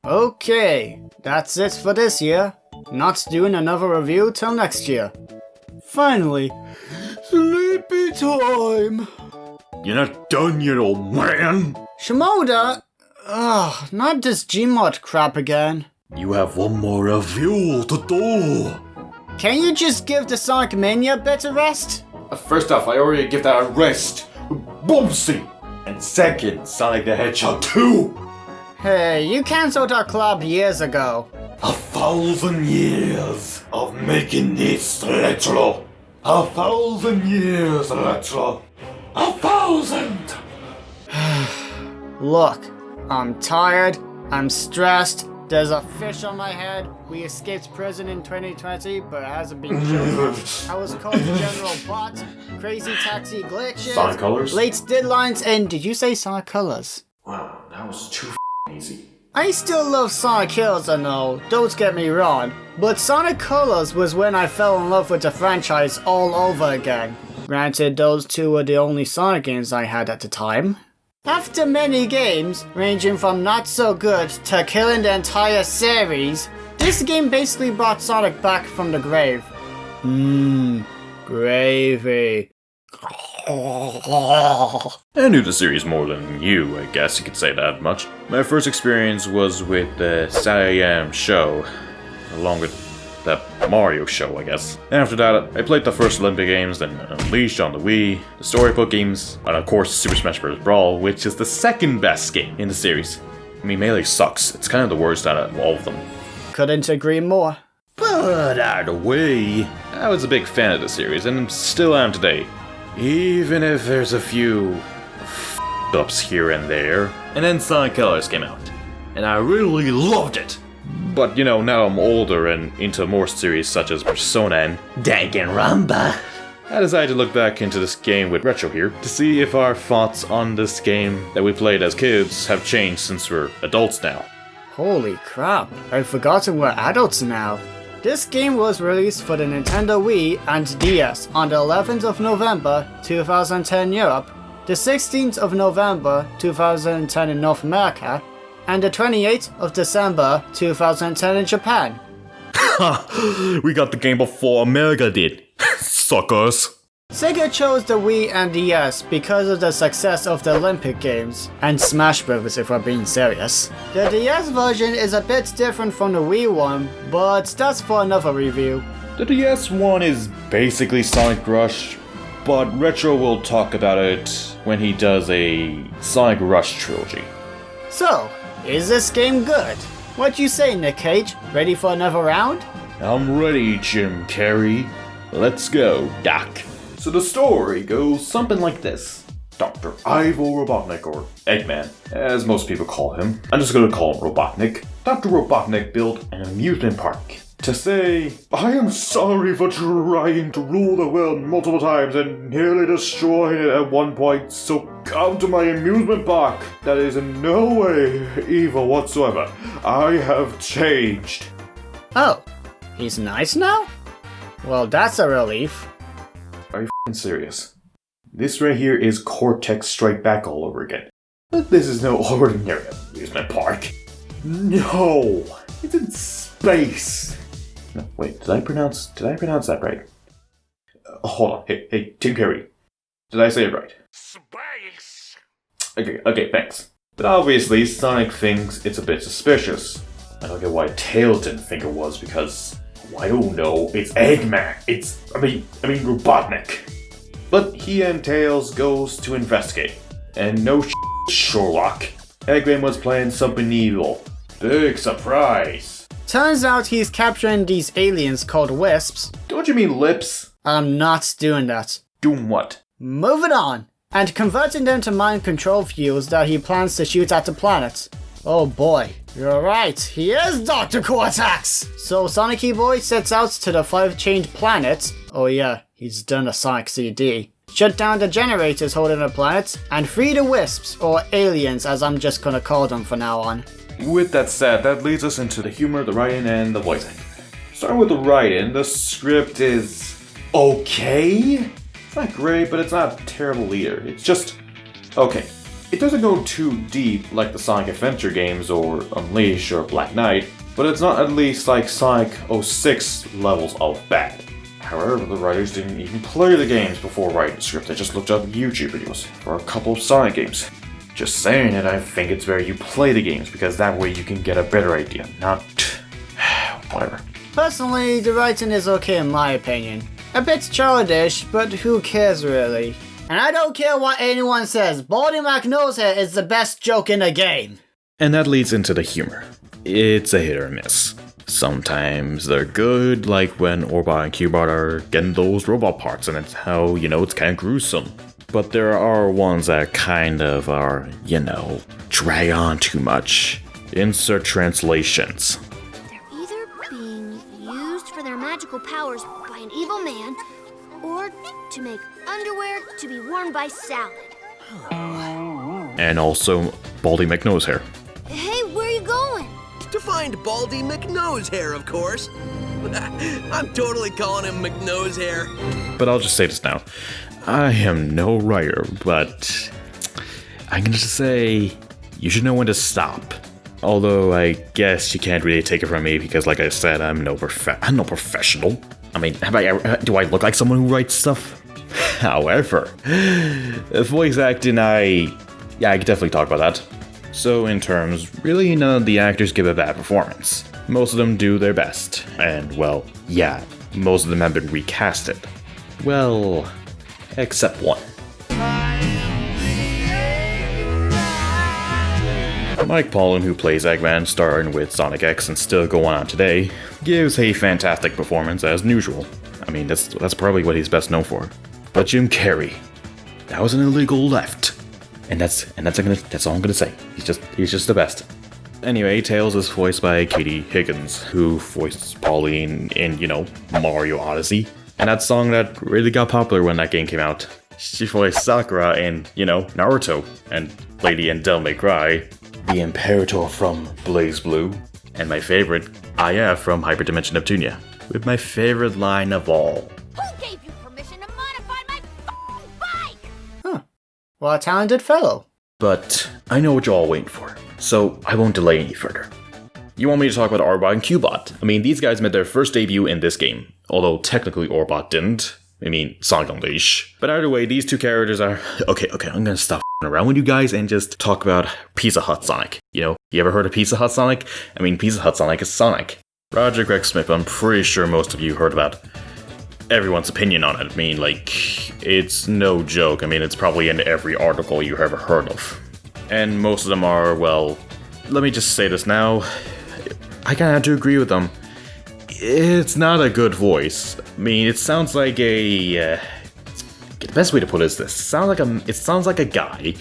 Okay, that's it for this year. Not doing another review till next year. Finally, sleepy time. You're not done yet, old man. Shimoda, not this Gmod crap again. You have one more review to do. Can you just give the Sonic Mania bit a rest? First off, I already give that a rest. Boomsy. And second, Sonic the Hedgehog 2. Hey, you cancelled our club years ago. 1,000 years of making this retro. 1,000 years retro. 1,000! Look, I'm tired, I'm stressed, there's a fish on my head, we escaped prison in 2020, but it hasn't been shown. I was called General Bot, crazy taxi glitches, Sonic Colors? late deadlines, and did you say Sonic Colors? Wow, that was too easy. I still love Sonic Heroes and all, don't get me wrong, but Sonic Colors was when I fell in love with the franchise all over again. Granted, those two were the only Sonic games I had at the time. After many games, ranging from not so good to killing the entire series, this game basically brought Sonic back from the grave. Gravy. I knew the series more than you, I guess you could say that much. My first experience was with the Saturday AM show, along with the Mario show, I guess. And after that, I played the first Olympic games, then Unleashed on the Wii, the Storybook games, and of course Super Smash Bros. Brawl, which is the second best game in the series. I mean, Melee sucks. It's kind of the worst out of all of them. Couldn't agree more. But either way, I was a big fan of the series, and still am today. Even if there's a few f***ups here and there. And then Sonic Colors came out, and I really loved it. But you know, now I'm older and into more series such as Persona and Danganronpa. I decided to look back into this game with Retro here to see if our thoughts on this game that we played as kids have changed since we're adults now. Holy crap, I've forgotten we're adults now. This game was released for the Nintendo Wii and DS on the 11th of November 2010 Europe, the 16th of November 2010 in North America, and the 28th of December 2010 in Japan. We got the game before America did. Suckers. Sega chose the Wii and DS because of the success of the Olympic Games, and Smash Bros. If we're being serious. The DS version is a bit different from the Wii one, but that's for another review. The DS one is basically Sonic Rush, but Retro will talk about it when he does a Sonic Rush trilogy. So, is this game good? What you say, Nick Cage? Ready for another round? I'm ready, Jim Carrey. Let's go, Doc. So the story goes something like this. Dr. Ivo Robotnik, or Eggman, as most people call him. I'm just gonna call him Robotnik. Dr. Robotnik built an amusement park to say, I am sorry for trying to rule the world multiple times and nearly destroying it at one point, so come to my amusement park. That is in no way evil whatsoever. I have changed. Oh, he's nice now? Well, that's a relief. Are you f***ing serious? This right here is Cortex Strike Back all over again. But this is no ordinary amusement park. No! It's in space! No, wait, did I pronounce that right? Hold on, hey, Tim Carrey. Did I say it right? Space! Okay, thanks. But obviously, Sonic thinks it's a bit suspicious. I don't get why Tails didn't think it was, because I don't know, it's Eggman. I mean Robotnik. But he and Tails goes to investigate. And no Sherlock. Eggman was planning something evil. Big surprise. Turns out he's capturing these aliens called Wisps. Don't you mean lips? I'm not doing that. Doing what? Moving on. And converting them to mind control fuels that he plans to shoot at the planet. Oh boy, you're right, he is Dr. Cortex! So Sonic Boy sets out to the 5-chained planet. Oh yeah, he's done a Sonic CD. Shut down the generators holding the planet, and free the Wisps, or aliens as I'm just gonna call them from now on. With that said, that leads us into the humor, the writing, and the voicing. Starting with the writing, the script is okay? It's not great, but it's not terrible either. It's just okay. It doesn't go too deep like the Sonic Adventure games or Unleash or Black Knight, but it's not at least like Sonic 06 levels of bad. However, the writers didn't even play the games before writing the script, they just looked up YouTube videos for a couple of Sonic games. Just saying it, I think it's better you play the games, because that way you can get a better idea, not... whatever. Personally, the writing is okay in my opinion. A bit childish, but who cares really? And I don't care what anyone says, Baldy McNosehair is the best joke in the game. And that leads into the humor. It's a hit or miss. Sometimes they're good, like when Orbot and Cubot are getting those robot parts, and it's how, it's kind of gruesome. But there are ones that kind of are, drag on too much. Insert translations. They're either being used for their magical powers by an evil man, or to make underwear to be worn by Salad. And also Baldy McNosehair. Hey, where are you going? To find Baldy McNosehair, of course. I'm totally calling him McNosehair. But I'll just say this now. I am no writer, but I'm gonna just say you should know when to stop. Although I guess you can't really take it from me because, like I said, I'm no professional. I mean, do I look like someone who writes stuff? However, voice acting, I could definitely talk about that. So in terms, really none of the actors give a bad performance. Most of them do their best, and well, yeah, most of them have been recasted. Well, except one. Mike Pollan, who plays Eggman, starring with Sonic X and still going on today, gives a fantastic performance as usual. I mean, that's probably what he's best known for. But Jim Carrey, that was an illegal left. And that's all I'm gonna say. He's just the best. Anyway, Tails is voiced by Katie Higgins, who voiced Pauline in, Mario Odyssey. And that song that really got popular when that game came out. She voiced Sakura in, Naruto, and Lady in Devil May Cry, the Imperator from Blaze Blue, and my favorite, IF from Hyperdimension Neptunia, with my favorite line of all. Who gave you permission to modify my f***ing bike? Huh. Well, a talented fellow. But I know what you're all waiting for, so I won't delay any further. You want me to talk about Orbot and Cubot? I mean, these guys made their first debut in this game, although technically Orbot didn't. I mean, Sonic Unleash. But either way, these two characters are... Okay, I'm gonna stop around with you guys and just talk about Pizza Hut Sonic. You ever heard of Pizza Hut Sonic? I mean, Pizza Hut Sonic is Sonic. Roger Greg Smith, I'm pretty sure most of you heard about everyone's opinion on it. I mean, it's no joke. I mean, it's probably in every article you ever heard of. And most of them are, well, let me just say this now. I kinda have to agree with them. It's not a good voice. I mean, it sounds like the best way to put it is this. It sounds like a guy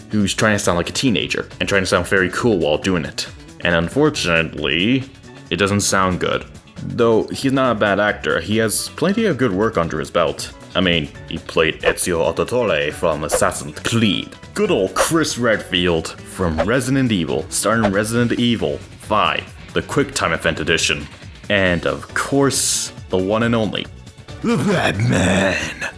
who's trying to sound like a teenager and trying to sound very cool while doing it. And unfortunately, it doesn't sound good. Though he's not a bad actor, he has plenty of good work under his belt. I mean, he played Ezio Auditore from Assassin's Creed. Good old Chris Redfield from Resident Evil, starring Resident Evil 5, the QuickTime Event Edition. And of course, the one and only, the Batman.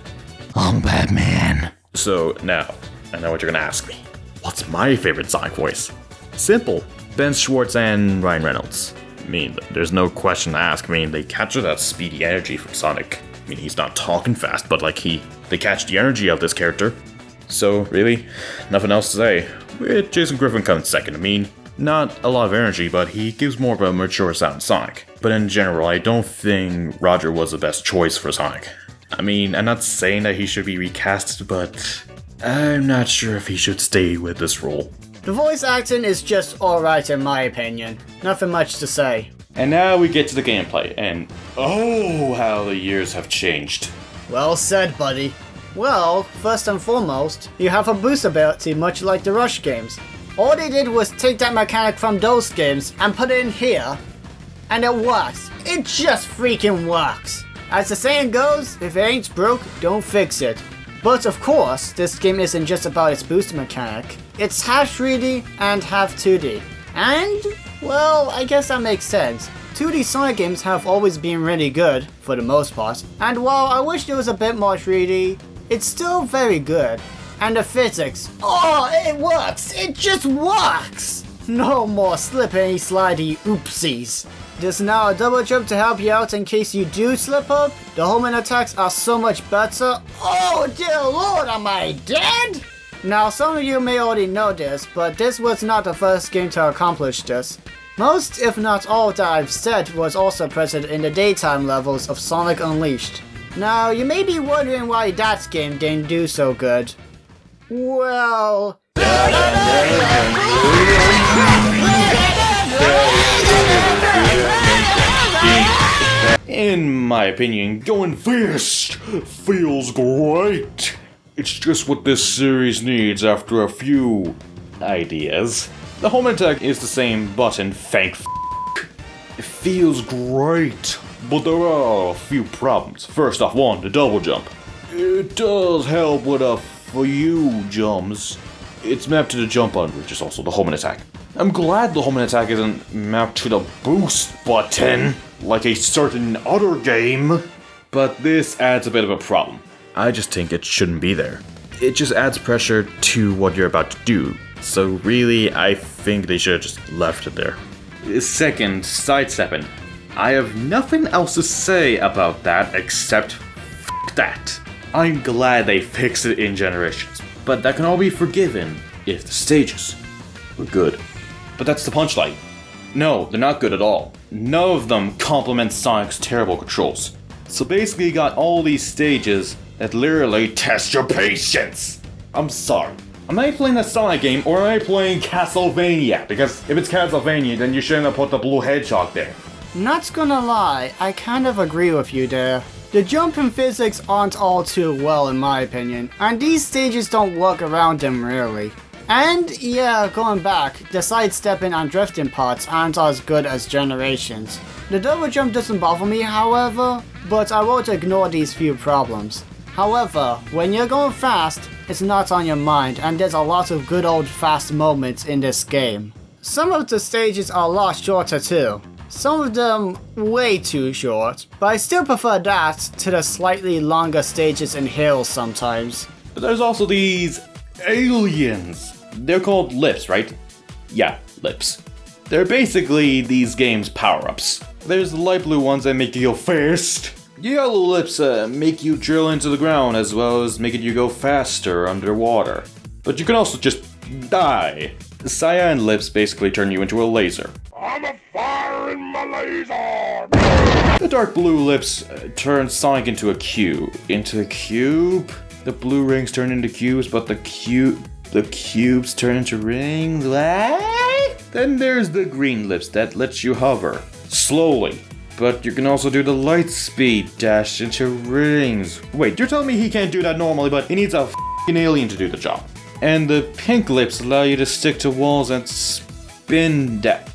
I'm Batman. So now, I know what you're gonna ask me. What's my favorite Sonic voice? Simple. Ben Schwartz and Ryan Reynolds. I mean, there's no question to ask. I mean, they capture that speedy energy from Sonic. I mean, he's not talking fast, but they catch the energy of this character. So really, nothing else to say. With Jason Griffin coming second. I mean, not a lot of energy, but he gives more of a mature sound Sonic. But in general, I don't think Roger was the best choice for Sonic. I mean, I'm not saying that he should be recast, but I'm not sure if he should stay with this role. The voice acting is just alright in my opinion. Nothing much to say. And now we get to the gameplay, and oh, how the years have changed. Well said, buddy. Well, first and foremost, you have a boost ability much like the Rush games. All they did was take that mechanic from those games and put it in here, and it works. It just freaking works. As the saying goes, if it ain't broke, don't fix it. But of course, this game isn't just about its boost mechanic. It's half 3D and half 2D. And, well, I guess that makes sense. 2D Sonic games have always been really good, for the most part. And while I wish there was a bit more 3D, it's still very good. And the physics. Oh, it works! It just works! No more slippy, slidey oopsies. There's now a double jump to help you out in case you do slip up. The homing attacks are so much better. Oh dear lord, am I dead? Now some of you may already know this, but this was not the first game to accomplish this. Most, if not all that I've said was also present in the daytime levels of Sonic Unleashed. Now you may be wondering why that game didn't do so good. Well... In my opinion, going fast feels great. It's just what this series needs after a few ideas. The home attack is the same button, thank f***. It feels great, but there are a few problems. First off, one, the double jump. It does help with a few jumps. It's mapped to the jump button, which is also the homing attack. I'm glad the homing attack isn't mapped to the boost button, like a certain other game. But this adds a bit of a problem. I just think it shouldn't be there. It just adds pressure to what you're about to do. So really, I think they should have just left it there. Second, sidestepping. I have nothing else to say about that except f*** that. I'm glad they fixed it in Generations, but that can all be forgiven if the stages were good. But that's the punchline. No, they're not good at all. None of them complement Sonic's terrible controls. So basically you got all these stages that literally test your patience. I'm sorry. Am I playing a Sonic game or am I playing Castlevania? Because if it's Castlevania, then you shouldn't have put the blue hedgehog there. Not gonna lie, I kind of agree with you there. The jumping physics aren't all too well in my opinion, and these stages don't work around them really. And yeah, going back, the sidestepping and drifting parts aren't as good as Generations. The double jump doesn't bother me however, but I won't ignore these few problems. However, when you're going fast, it's not on your mind and there's a lot of good old fast moments in this game. Some of the stages are a lot shorter too. Some of them way too short, but I still prefer that to the slightly longer stages in hills sometimes. But there's also these aliens. They're called lips, right? Yeah, lips. They're basically these games' power-ups. There's the light blue ones that make you go fast. Yellow lips make you drill into the ground as well as making you go faster underwater. But you can also just die. The cyan lips basically turn you into a laser. I'm a fire in my laser! The dark blue lips turn Sonic into a cube. Into a cube? The blue rings turn into cubes, but the cubes turn into rings? What? Then there's the green lips that lets you hover. Slowly. But you can also do the light speed dash into rings. Wait, you're telling me he can't do that normally, but he needs a f***ing alien to do the job. And the pink lips allow you to stick to walls and spin that.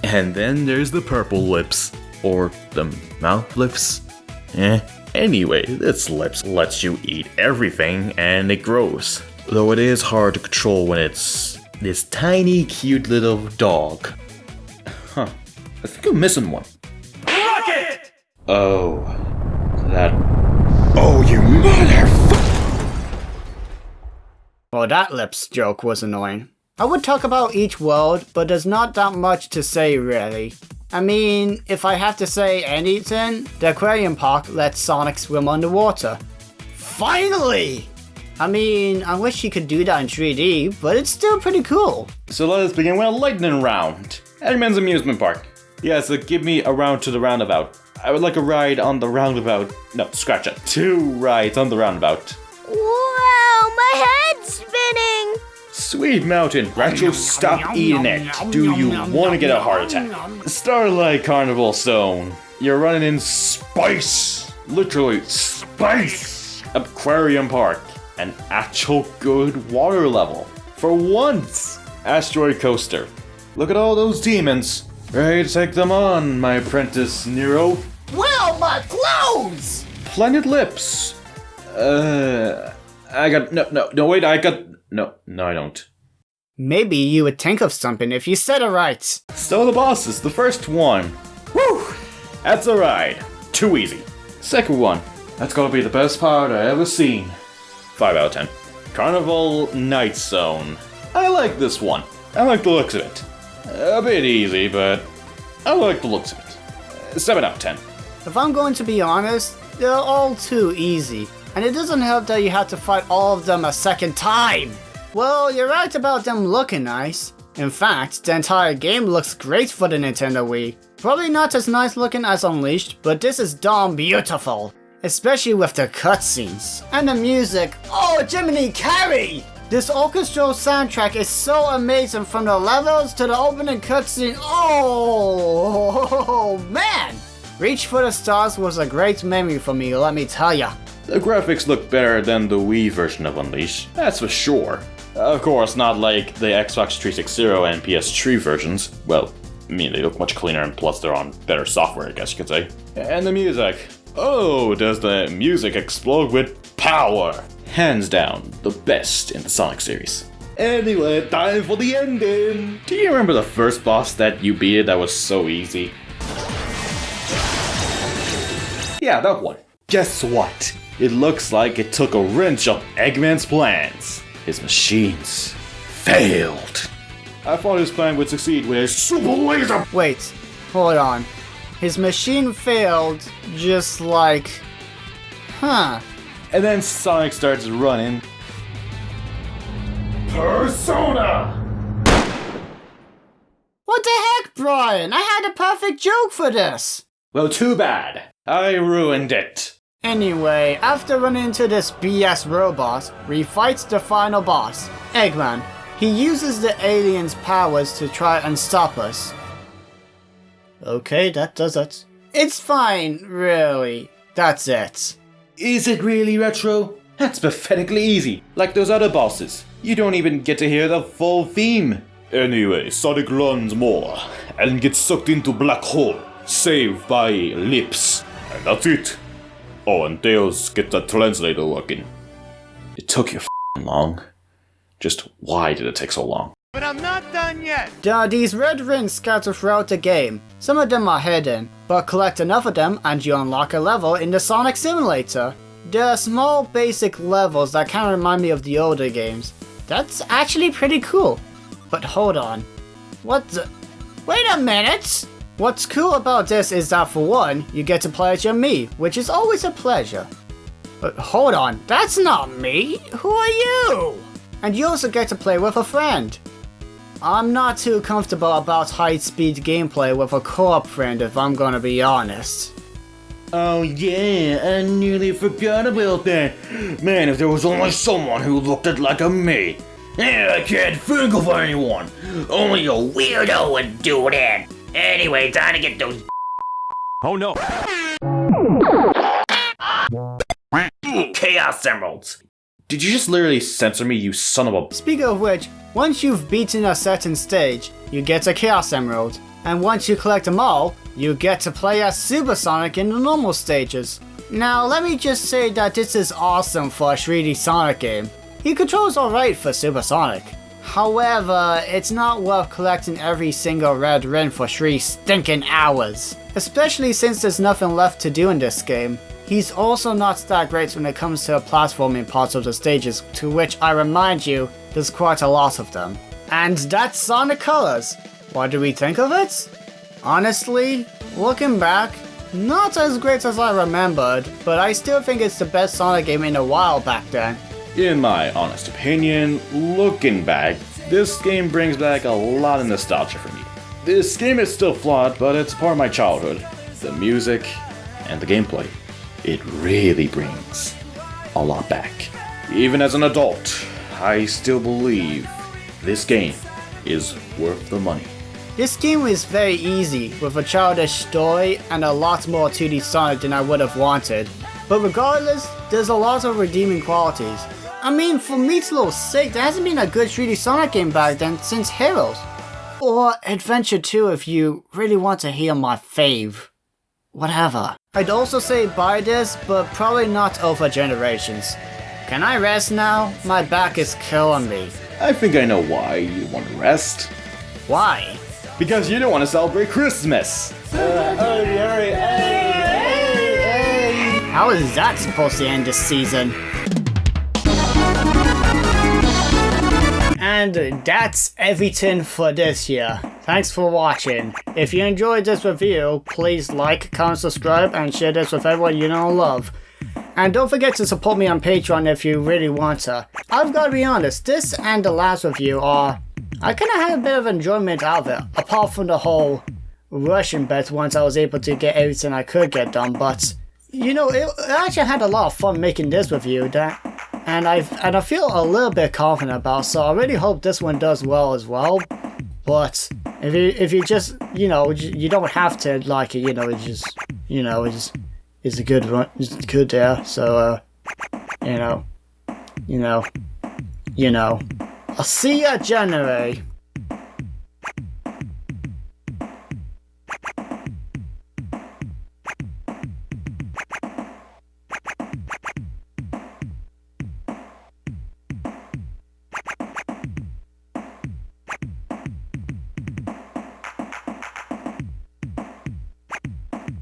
And then there's the purple lips. Or the mouth lips. Anyway, this lips lets you eat everything and it grows. Though it is hard to control when it's this tiny cute little dog. Huh. I think I'm missing one. Rocket! Oh. That... Oh, you motherfucker! Well, that lips joke was annoying. I would talk about each world, but there's not that much to say really. I mean, if I have to say anything, the aquarium park lets Sonic swim underwater. Finally! I mean, I wish he could do that in 3D, but it's still pretty cool. So let us begin with a lightning round. Eggman's amusement park. Yeah, so give me a round to the roundabout. I would like a ride on the roundabout. No, scratch it. 2 rides on the roundabout. Wow, my head's spinning! Sweet Mountain, Retro, stop eating it. Do you want to get a heart attack? Starlight Carnival Zone. You're running in space. Literally, space. Aquarium Park. An actual good water level. For once. Asteroid Coaster. Look at all those demons. Ready to take them on, my apprentice Nero. Well, my clothes! Planet Lips. I got... No, wait, I got... No, I don't. Maybe you would think of something if you said it right. So the bosses, the first one. Woo! That's a ride. Too easy. Second one. That's gonna be the best part I ever seen. 5 out of 10. Carnival Night Zone. I like this one. I like the looks of it. A bit easy, but I like the looks of it. 7 out of 10. If I'm going to be honest, they're all too easy. And it doesn't help that you have to fight all of them a second time. Well, you're right about them looking nice. In fact, the entire game looks great for the Nintendo Wii. Probably not as nice looking as Unleashed, but this is darn beautiful. Especially with the cutscenes. And the music. Oh, Jiminy Carey! This orchestral soundtrack is so amazing, from the levels to the opening cutscene. Oh, man! Reach for the Stars was a great memory for me, let me tell ya. The graphics look better than the Wii version of Unleashed, that's for sure. Of course, not like the Xbox 360 and PS3 versions. Well, I mean, they look much cleaner, and plus they're on better software, I guess you could say. And the music. Oh, does the music explode with power! Hands down, the best in the Sonic series. Anyway, time for the ending! Do you remember the first boss that you beat that was so easy? Yeah, that one. Guess what? It looks like it took a wrench of Eggman's plans. His machines failed. I thought his plan would succeed with a super laser. Wait, hold on. His machine failed, just like... Huh. And then Sonic starts running. Persona! What the heck, Brian? I had a perfect joke for this! Well, too bad. I ruined it. Anyway, after running into this BS robot, we fight the final boss, Eggman. He uses the alien's powers to try and stop us. Okay, that does it. It's fine, really. That's it. Is it really, Retro? That's pathetically easy, like those other bosses. You don't even get to hear the full theme. Anyway, Sonic runs more, and gets sucked into black hole, saved by Lips. And that's it. Oh, and Tails gets the translator working. It took you long. Just why did it take so long? But I'm not done yet! There are these red rings scattered throughout the game. Some of them are hidden, but collect enough of them and you unlock a level in the Sonic Simulator. There are small basic levels that kind of remind me of the older games. That's actually pretty cool. But hold on. What the... Wait a minute! What's cool about this is that for one, you get to play as your Mii, which is always a pleasure. But hold on, that's not me! Who are you? And you also get to play with a friend. I'm not too comfortable about high-speed gameplay with a co-op friend if I'm gonna be honest. Oh yeah, I nearly forgot about that. Man, if there was only someone who looked like a me. I can't think of anyone. Only a weirdo would do that. Anyway, time to get those Oh no! Chaos Emeralds. Did you just literally censor me, you son of a... Speaking of which, once you've beaten a certain stage, you get a Chaos Emerald. And once you collect them all, you get to play as Super Sonic in the normal stages. Now, let me just say that this is awesome for a 3D Sonic game. He controls alright for Super Sonic. However, it's not worth collecting every single red ring for 3 stinking hours. Especially since there's nothing left to do in this game. He's also not that great when it comes to the platforming parts of the stages, to which I remind you, there's quite a lot of them. And that's Sonic Colors. What do we think of it? Honestly, looking back, not as great as I remembered, but I still think it's the best Sonic game in a while back then. In my honest opinion, looking back, this game brings back a lot of nostalgia for me. This game is still flawed, but it's part of my childhood. The music and the gameplay. It really brings a lot back. Even as an adult, I still believe this game is worth the money. This game is very easy, with a childish story and a lot more 2D Sonic than I would have wanted. But regardless, there's a lot of redeeming qualities. I mean, for Meatloaf's sake, there hasn't been a good 3D Sonic game back then since Heroes. Or Adventure 2 if you really want to hear my fave. Whatever. I'd also say buy this, but probably not over generations. Can I rest now? My back is killing me. I think I know why you want to rest. Why? Because you don't want to celebrate Christmas! How is that supposed to end this season? And that's everything for this year. Thanks for watching. If you enjoyed this review, please like, comment, subscribe, and share this with everyone you know and love. And don't forget to support me on Patreon if you really want to. I've got to be honest, this and the last review I kind of had a bit of enjoyment out of it, apart from the whole rushing bit once I was able to get everything I could get done, but you know, it actually had a lot of fun making this review, and I feel a little bit confident about, so I really hope this one does well as well. But if you just, you know, you don't have to like it, you know, it's a good one, it's good there. So you know, I'll see ya January.